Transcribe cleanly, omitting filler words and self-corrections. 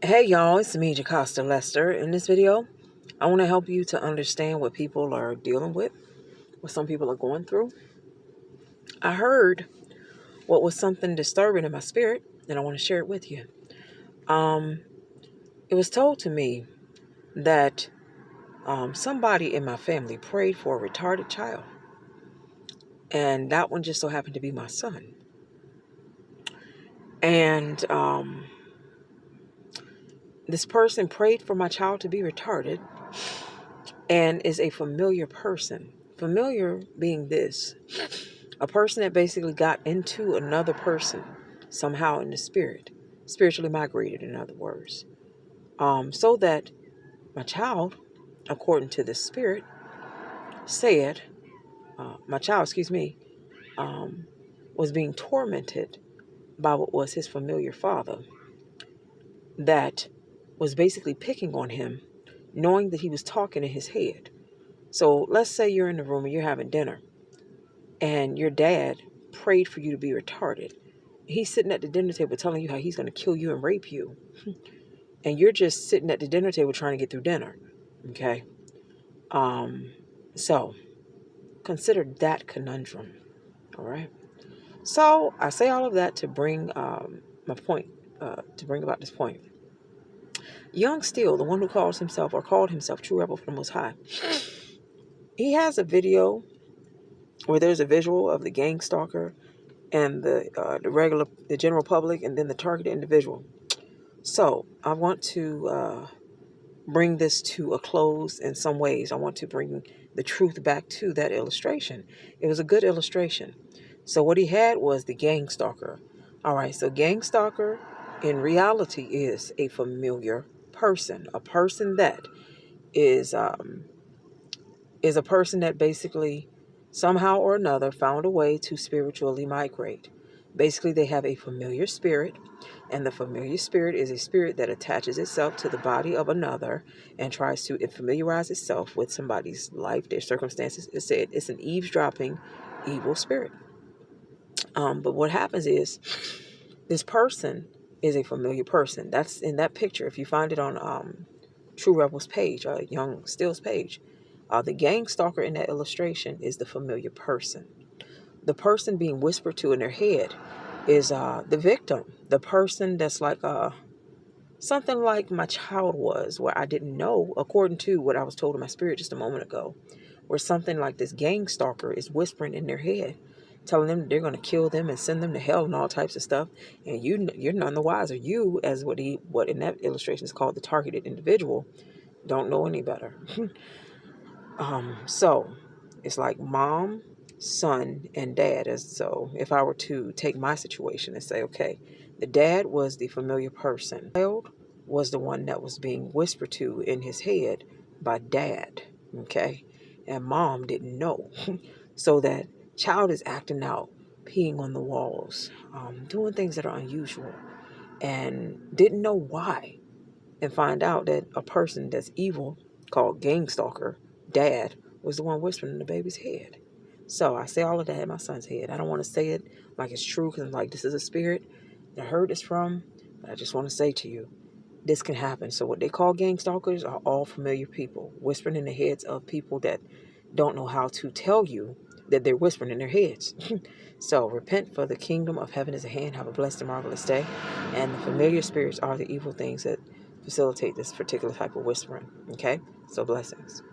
Hey y'all, it's me, Jocasta Lester. In this video, I want to help you to understand what people are dealing with, what some people are going through. I heard what was something disturbing in my spirit, and I want to share it with you. It was told to me that somebody in my family prayed for a retarded child, and that one just so happened to be my son. And this person prayed for my child to be retarded and is a familiar person. Familiar being this: a person that basically got into another person somehow in the spirit, spiritually migrated, in other words, so that my child, according to the spirit, said, my child, um, was being tormented by what was his familiar father that was basically picking on him, knowing that he was talking in his head. So let's say you're in the room and you're having dinner and your dad prayed for you to be retarded. He's sitting at the dinner table telling you how he's going to kill you and rape you. And you're just sitting at the dinner table trying to get through dinner. Okay? So consider that conundrum. All right? So I say all of that to bring my point, to bring about this point. Young Steele, the one who calls himself or called himself True Rebel from the Most High, he has a video where there's a visual of the gang stalker and the general public, and then the targeted individual. So I want to bring this to a close in some ways. I want to bring the truth back to that illustration. It was a good illustration. So what he had was the gang stalker. All right, so gang stalker in reality is a familiar person, a person that is a person that basically somehow or another found a way to spiritually migrate. Basically, they have a familiar spirit, and the familiar spirit is a spirit that attaches itself to the body of another and tries to familiarize itself with somebody's life, their circumstances. It's an eavesdropping evil spirit. But what happens is this person is a familiar person. That's in that picture. If you find it on True Rebel's page, Young Steele's page, the gang stalker in that illustration is the familiar person. The person being whispered to in their head is the victim, the person that's like something like my child was, where I didn't know, according to what I was told in my spirit just a moment ago, where something like this gang stalker is whispering in their head, telling them that they're going to kill them and send them to hell and all types of stuff, and you're none the wiser. You, as what in that illustration is called the targeted individual, don't know any better. So it's like mom, son, and dad. As so, if I were to take my situation and say, okay, the dad was the familiar person, the child was the one that was being whispered to in his head by dad, okay, and mom didn't know. So that child is acting out, peeing on the walls, doing things that are unusual, and didn't know why, and find out that a person that's evil, called gang stalker, dad, was the one whispering in the baby's head. So I say all of that in my son's head. I don't want to say it like it's true, because like this is a spirit that I heard this from, but I just want to say to you, this can happen. So what they call gang stalkers are all familiar people whispering in the heads of people that don't know how to tell you that they're whispering in their heads. So repent, for the kingdom of heaven is at hand. Have a blessed and marvelous day. And the familiar spirits are the evil things that facilitate this particular type of whispering. Okay? So blessings.